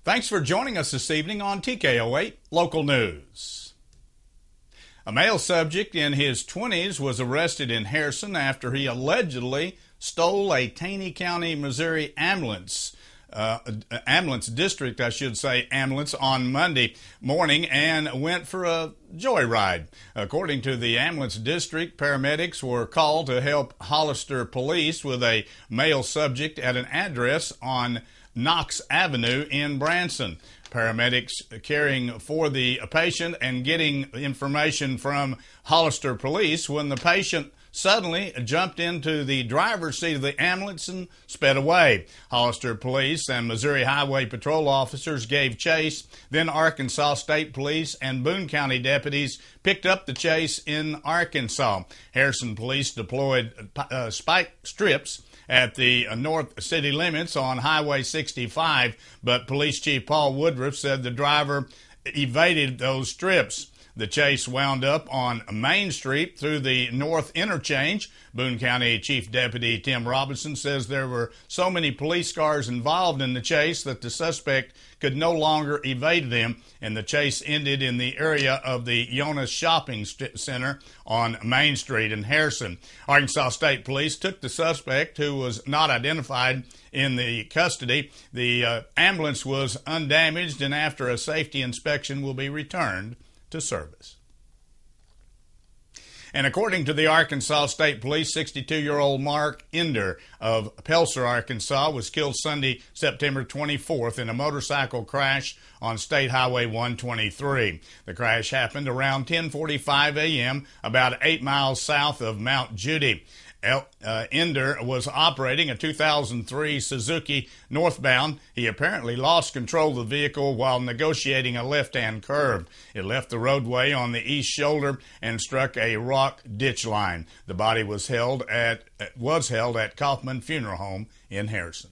Thanks for joining us this evening on TKO8 Local News. A male subject in his 20s was arrested in Harrison after he allegedly stole a Taney County, Missouri ambulance district, ambulance on Monday morning and went for a joyride. According to the ambulance district, paramedics were called to help Hollister police with a male subject at an address on Knox Avenue in Branson. Paramedics caring for the patient and getting information from Hollister police when the patient suddenly jumped into the driver's seat of the ambulance and sped away. Hollister police and Missouri Highway Patrol officers gave chase. Then Arkansas State Police and Boone County deputies picked up the chase in Arkansas. Harrison police deployed spike strips at the north city limits on Highway 65, but Police Chief Paul Woodruff said the driver evaded those strips. The chase wound up on Main Street through the North Interchange. Boone County Chief Deputy Tim Robinson says there were so many police cars involved in the chase that the suspect could no longer evade them, and the chase ended in the area of the Jonas Shopping Center on Main Street in Harrison. Arkansas State Police took the suspect, who was not identified, in the custody. The ambulance was undamaged, and after a safety inspection will be returned to service. And according to the Arkansas State Police, 62-year-old Mark Ender of Pelser, Arkansas, was killed Sunday, September 24th in a motorcycle crash on State Highway 123. The crash happened around 10:45 a.m., about 8 miles south of Mount Judy. Ender was operating a 2003 Suzuki northbound. He apparently lost control of the vehicle while negotiating a left-hand curve. It left the roadway on the east shoulder and struck a rock ditch line. The body was held at Kaufman Funeral Home in Harrison.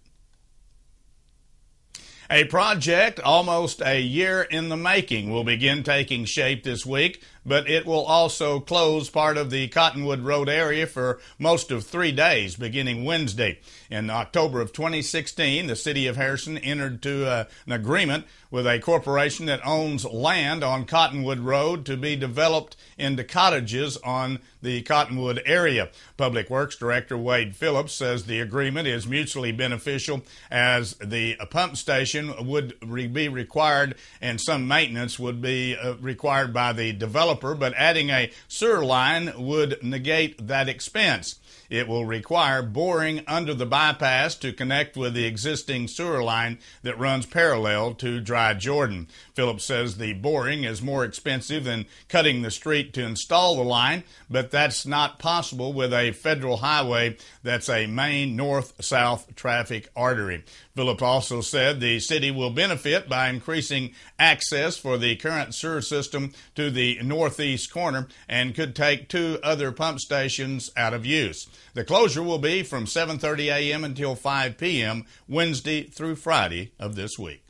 A project almost a year in the making will begin taking shape this week, but it will also close part of the Cottonwood Road area for most of 3 days, beginning Wednesday. In October of 2016, the city of Harrison entered into an agreement with a corporation that owns land on Cottonwood Road to be developed into cottages on the Cottonwood area. Public Works Director Wade Phillips says the agreement is mutually beneficial, as the pump station would be required and some maintenance would be required by the developer, but adding a sewer line would negate that expense. It will require boring under the bypass to connect with the existing sewer line that runs parallel to Dry Jordan. Phillips says the boring is more expensive than cutting the street to install the line, but that's not possible with a federal highway that's a main north-south traffic artery. Phillips also said the city will benefit by increasing access for the current sewer system to the northeast corner and could take 2 other pump stations out of use. The closure will be from 7:30 a.m. until 5 p.m. Wednesday through Friday of this week.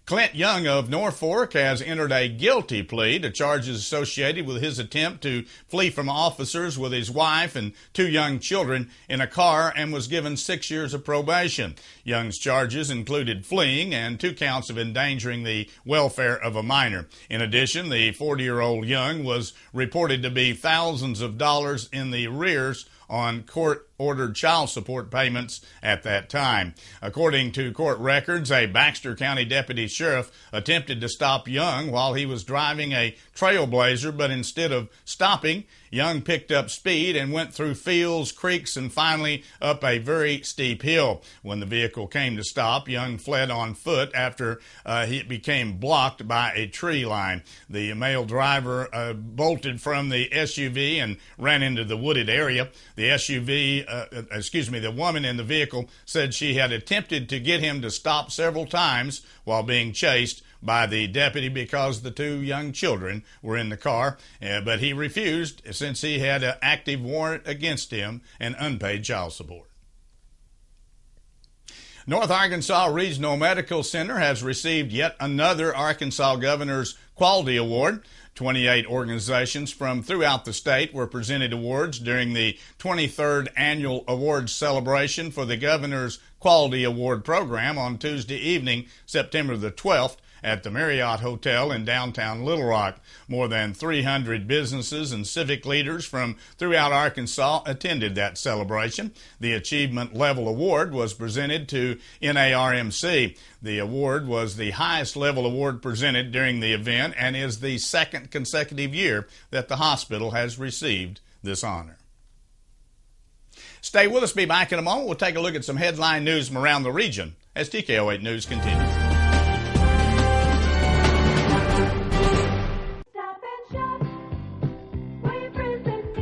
Clint Young of Norfolk has entered a guilty plea to charges associated with his attempt to flee from officers with his wife and 2 young children in a car, and was given 6 years of probation. Young's charges included fleeing and 2 counts of endangering the welfare of a minor. In addition, the 40-year-old Young was reported to be thousands of dollars in the arrears on court-ordered child support payments at that time. According to court records, a Baxter County deputy sheriff attempted to stop Young while he was driving a Trailblazer, but instead of stopping, Young picked up speed and went through fields, creeks, and finally up a very steep hill. When the vehicle came to stop, Young fled on foot after he became blocked by a tree line. The male driver bolted from the SUV and ran into the wooded area. The woman in the vehicle said she had attempted to get him to stop several times while being chased by the deputy because the 2 young children were in the car, but he refused since he had an active warrant against him and unpaid child support. North Arkansas Regional Medical Center has received yet another Arkansas Governor's Quality Award. 28 organizations from throughout the state were presented awards during the 23rd Annual Awards Celebration for the Governor's Quality Award Program on Tuesday evening, September the 12th, at the Marriott Hotel in downtown Little Rock. More than 300 businesses and civic leaders from throughout Arkansas attended that celebration. The Achievement Level Award was presented to NARMC. The award was the highest level award presented during the event and is the second consecutive year that the hospital has received this honor. Stay with us. Be back in a moment. We'll take a look at some headline news from around the region as TKO8 News continues.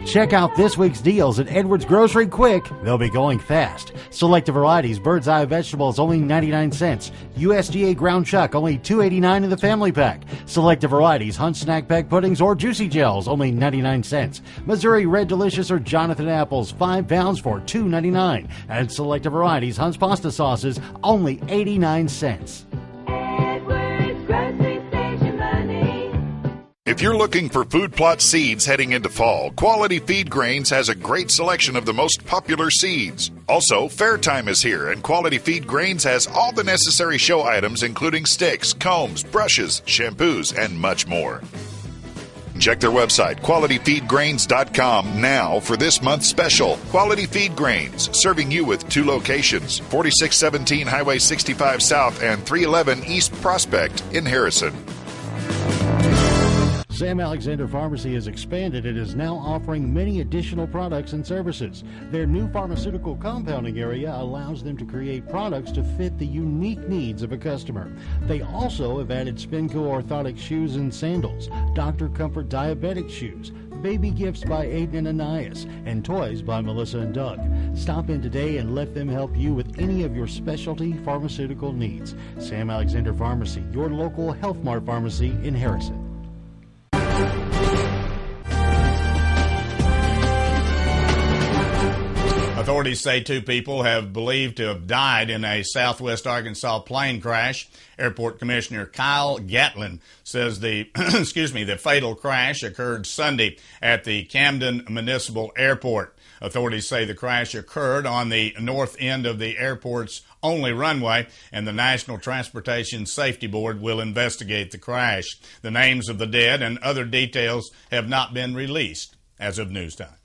Check out this week's deals at Edwards Grocery quick. They'll be going fast. Selected varieties, Bird's Eye vegetables only 99 cents. USDA ground chuck only $2.89 in the family pack. Selected varieties, Hunt snack pack puddings or juicy gels only 99 cents. Missouri Red Delicious or Jonathan apples 5 pounds for $2.99. And selected varieties, Hunt's pasta sauces only 89 cents. If you're looking for food plot seeds heading into fall, Quality Feed Grains has a great selection of the most popular seeds. Also, fair time is here, and Quality Feed Grains has all the necessary show items, including sticks, combs, brushes, shampoos, and much more. Check their website, qualityfeedgrains.com, now for this month's special. Quality Feed Grains, serving you with 2 locations, 4617 Highway 65 South and 311 East Prospect in Harrison. Sam Alexander Pharmacy has expanded and is now offering many additional products and services. Their new pharmaceutical compounding area allows them to create products to fit the unique needs of a customer. They also have added Spinco orthotic shoes and sandals, Dr. Comfort diabetic shoes, baby gifts by Aiden and Anais, and toys by Melissa and Doug. Stop in today and let them help you with any of your specialty pharmaceutical needs. Sam Alexander Pharmacy, your local Health Mart pharmacy in Harrison. Authorities say 2 people have believed to have died in a southwest Arkansas plane crash. Airport Commissioner Kyle Gatlin says the the fatal crash occurred Sunday at the Camden Municipal Airport. Authorities say the crash occurred on the north end of the airport's only runway, and the National Transportation Safety Board will investigate the crash. The names of the dead and other details have not been released as of news time.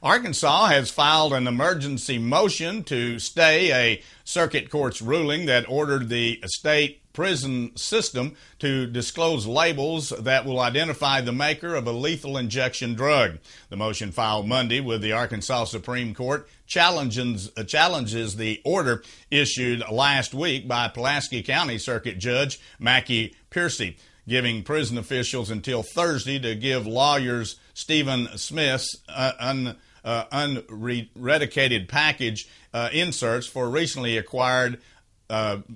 Arkansas has filed an emergency motion to stay a circuit court's ruling that ordered the state prison system to disclose labels that will identify the maker of a lethal injection drug. The motion filed Monday with the Arkansas Supreme Court challenges the order issued last week by Pulaski County Circuit Judge Mackie Piercy, giving prison officials until Thursday to give lawyers Stephen Smith's unredicated package inserts for recently acquired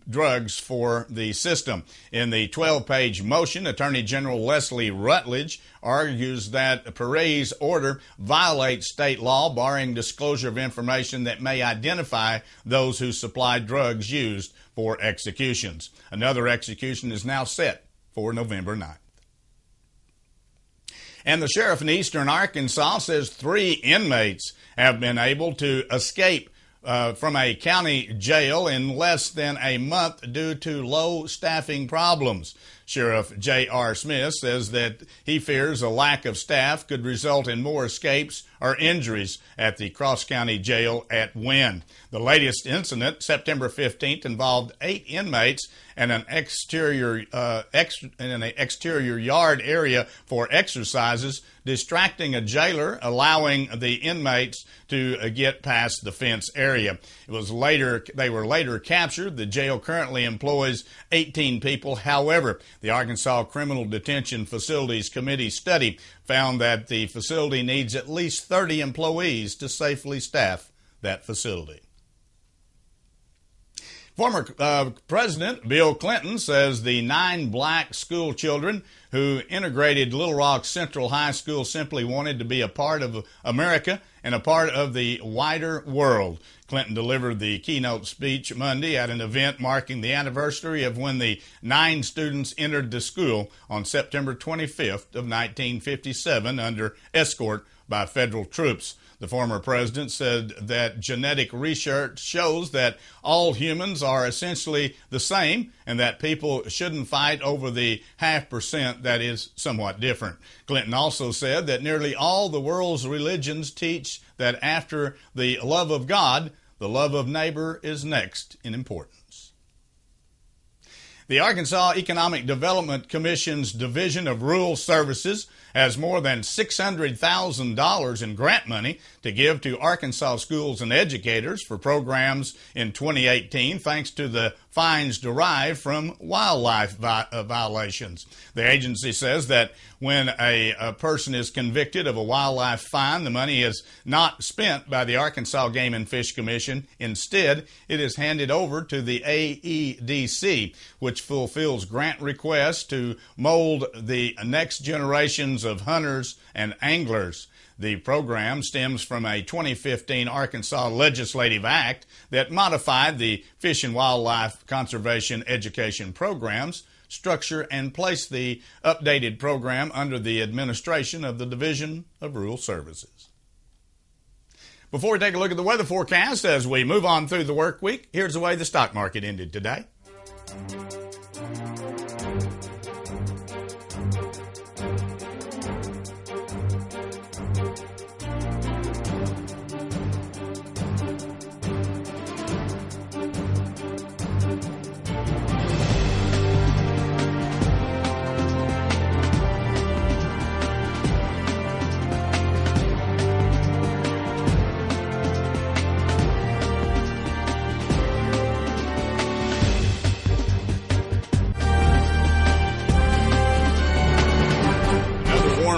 drugs for the system. In the 12-page motion, Attorney General Leslie Rutledge argues that Perez's order violates state law, barring disclosure of information that may identify those who supplied drugs used for executions. Another execution is now set for November 9th. And the sheriff in eastern Arkansas says 3 inmates have been able to escape from a county jail in less than a month due to low staffing problems. Sheriff J.R. Smith says that he fears a lack of staff could result in more escapes or injuries at the Cross County Jail at Wynne. The latest incident, September 15th, involved 8 inmates and an exterior yard area for exercises, distracting a jailer, allowing the inmates to get past the fence area. They were later captured. The jail currently employs 18 people. However, the Arkansas Criminal Detention Facilities Committee study found that the facility needs at least 30 employees to safely staff that facility. Former President Bill Clinton says the 9 black school children who integrated Little Rock Central High School simply wanted to be a part of America and a part of the wider world. Clinton delivered the keynote speech Monday at an event marking the anniversary of when the 9 students entered the school on September 25th of 1957 under escort by federal troops. The former president said that genetic research shows that all humans are essentially the same and that people shouldn't fight over the 0.5% that is somewhat different. Clinton also said that nearly all the world's religions teach that after the love of God, the love of neighbor is next in importance. The Arkansas Economic Development Commission's Division of Rural Services has more than $600,000 in grant money to give to Arkansas schools and educators for programs in 2018 thanks to the fines derived from wildlife violations. The agency says that when a person is convicted of a wildlife fine, the money is not spent by the Arkansas Game and Fish Commission. Instead, it is handed over to the AEDC, which fulfills grant requests to mold the next generations of hunters and anglers. The program stems from a 2015 Arkansas legislative act that modified the Fish and Wildlife Conservation Education Program's structure and placed the updated program under the administration of the Division of Rural Services. Before we take a look at the weather forecast as we move on through the work week, here's the way the stock market ended today.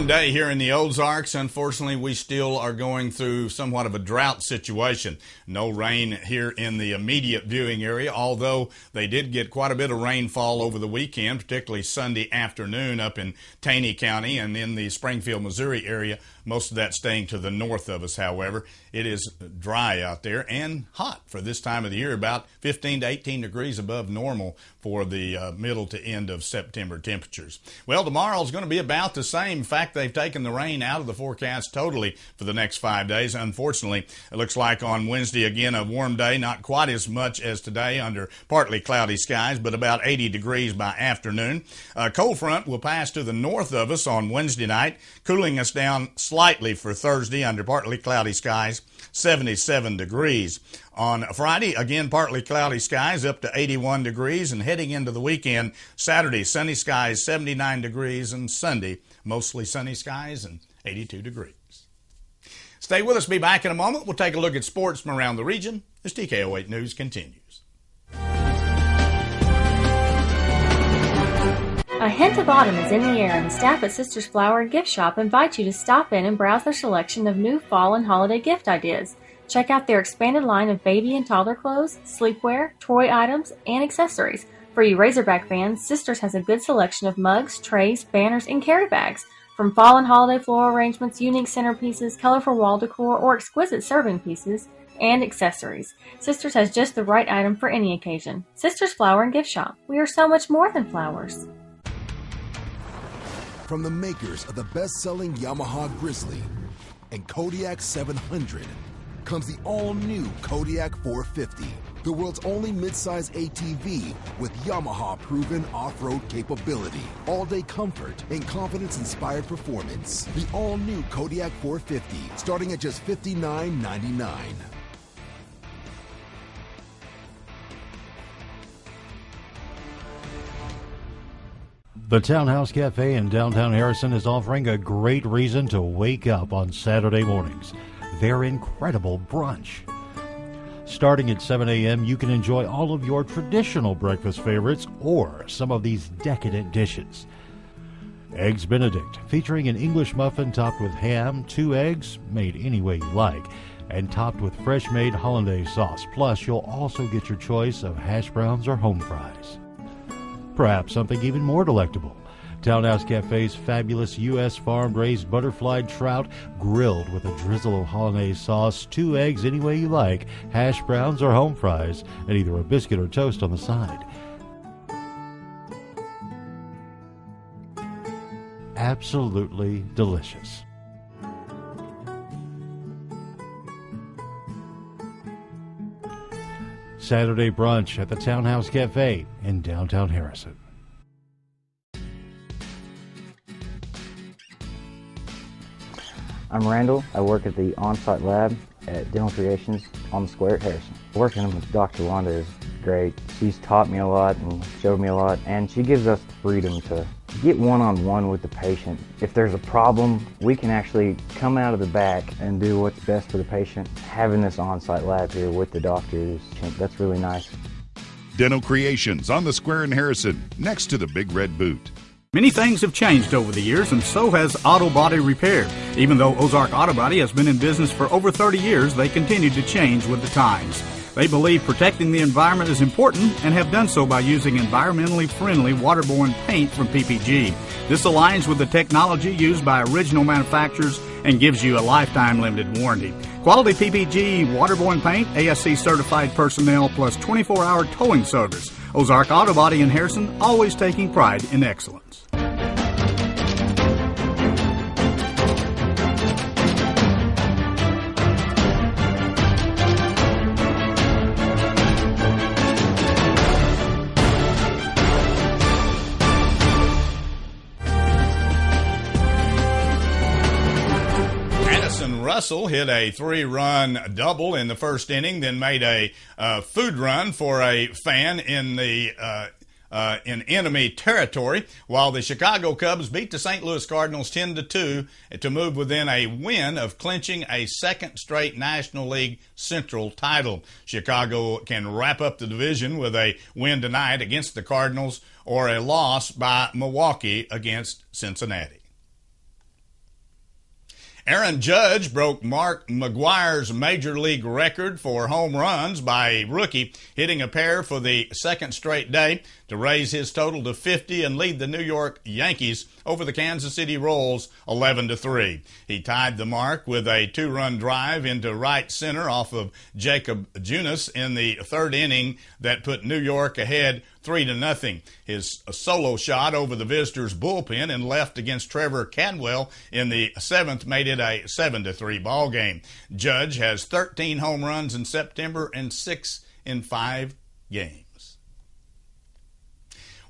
Day here in the Ozarks. Unfortunately, we still are going through somewhat of a drought situation. No rain here in the immediate viewing area, although they did get quite a bit of rainfall over the weekend, particularly Sunday afternoon up in Taney County and in the Springfield, Missouri area. Most of that staying to the north of us, however. It is dry out there and hot for this time of the year, about 15 to 18 degrees above normal for the middle to end of September temperatures. Well, tomorrow is going to be about the same. In fact, they've taken the rain out of the forecast totally for the next 5 days. Unfortunately, it looks like on Wednesday, again, a warm day, not quite as much as today under partly cloudy skies, but about 80 degrees by afternoon. A cold front will pass to the north of us on Wednesday night, cooling us down slightly for Thursday under partly cloudy skies, 77 degrees. On Friday, again, partly cloudy skies up to 81 degrees, and heading into the weekend, Saturday, sunny skies, 79 degrees, and Sunday, mostly sunny skies and 82 degrees. Stay with us. Be back in a moment. We'll take a look at sports from around the region as TKO8 News continues. A hint of autumn is in the air, and the staff at Sisters Flower and Gift Shop invite you to stop in and browse their selection of new fall and holiday gift ideas. Check out their expanded line of baby and toddler clothes, sleepwear, toy items, and accessories. For you Razorback fans, Sisters has a good selection of mugs, trays, banners, and carry bags. From fall and holiday floral arrangements, unique centerpieces, colorful wall decor, or exquisite serving pieces and accessories, Sisters has just the right item for any occasion. Sisters Flower and Gift Shop. We are so much more than flowers. From the makers of the best-selling Yamaha Grizzly and Kodiak 700 comes the all-new Kodiak 450, the world's only midsize ATV with Yamaha-proven off-road capability, all-day comfort, and confidence-inspired performance. The all-new Kodiak 450, starting at just $59.99. The Townhouse Cafe in downtown Harrison is offering a great reason to wake up on Saturday mornings. Their incredible brunch. Starting at 7 a.m., you can enjoy all of your traditional breakfast favorites or some of these decadent dishes. Eggs Benedict, featuring an English muffin topped with ham, 2 eggs, made any way you like, and topped with fresh-made hollandaise sauce. Plus, you'll also get your choice of hash browns or home fries. Perhaps something even more delectable. Townhouse Cafe's fabulous U.S. farm-raised butterfly trout grilled with a drizzle of hollandaise sauce, 2 eggs any way you like, hash browns or home fries, and either a biscuit or toast on the side. Absolutely delicious. Saturday brunch at the Townhouse Cafe in downtown Harrison. I'm Randall. I work at the on-site lab at Dental Creations on the square at Harrison. Working with Dr. Wanda is great. She's taught me a lot and showed me a lot, and she gives us the freedom to get one-on-one with the patient. If there's a problem, we can actually come out of the back and do what's best for the patient. Having this on-site lab here with the doctors, that's really nice. Dental Creations on the square in Harrison, next to the Big Red Boot. Many things have changed over the years, and so has auto body repair. Even though Ozark Auto Body has been in business for over 30 years, they continue to change with the times. They believe protecting the environment is important and have done so by using environmentally friendly waterborne paint from PPG. This aligns with the technology used by original manufacturers and gives you a lifetime limited warranty. Quality PPG waterborne paint, ASC certified personnel, plus 24-hour towing service. Ozark Auto Body in Harrison, always taking pride in excellence. Russell hit a 3-run double in the first inning, then made a food run for a fan in the in enemy territory, while the Chicago Cubs beat the St. Louis Cardinals 10-2 to move within a win of clinching a second straight National League Central title. Chicago can wrap up the division with a win tonight against the Cardinals or a loss by Milwaukee against Cincinnati. Aaron Judge broke Mark McGwire's major league record for home runs by a rookie, hitting a pair for the second straight day to raise his total to 50 and lead the New York Yankees over the Kansas City Royals 11-3. He tied the mark with a 2-run drive into right center off of Jacob Junis in the third inning that put New York ahead 3-0. His solo shot over the visitors' bullpen and left against Trevor Cadwell in the seventh made it a 7-3 ball game. Judge has 13 home runs in September and 6 in 5 games.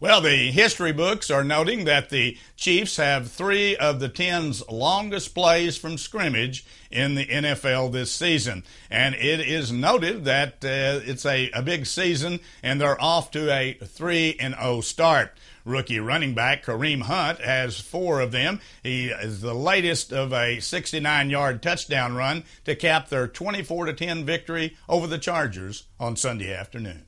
Well, the history books are noting that the Chiefs have 3 of the 10's longest plays from scrimmage in the NFL this season. And it is noted that it's a big season, and they're off to a 3-0 start. Rookie running back Kareem Hunt has 4 of them. He is the latest of a 69-yard touchdown run to cap their 24-10 victory over the Chargers on Sunday afternoon.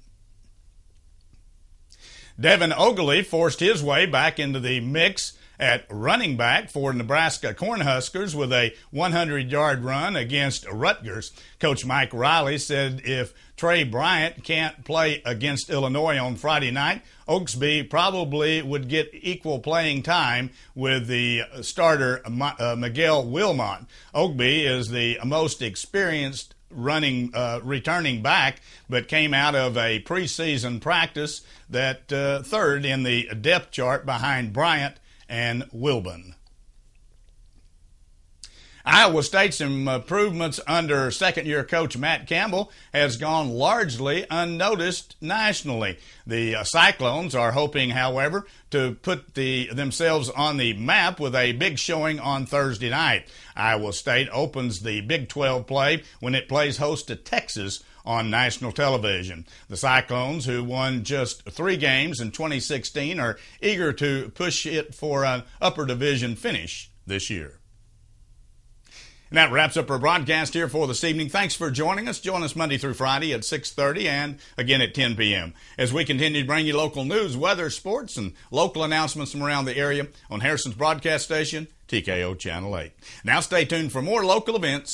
Devin Ogilvy forced his way back into the mix at running back for Nebraska Cornhuskers with a 100-yard run against Rutgers. Coach Mike Riley said if Trey Bryant can't play against Illinois on Friday night, Oaksby probably would get equal playing time with the starter Miguel Wilmot. Oaksby is the most experienced returning back, but came out of a preseason practice that third in the depth chart behind Bryant and Wilbon. Iowa State's improvements under second-year coach Matt Campbell has gone largely unnoticed nationally. The Cyclones are hoping, however, to put themselves on the map with a big showing on Thursday night. Iowa State opens the Big 12 play when it plays host to Texas on national television. The Cyclones, who won just 3 games in 2016, are eager to push it for an upper division finish this year. And that wraps up our broadcast here for this evening. Thanks for joining us. Join us Monday through Friday at 6:30 and again at 10 p.m. as we continue to bring you local news, weather, sports, and local announcements from around the area on Harrison's broadcast station, TKO Channel 8. Now stay tuned for more local events.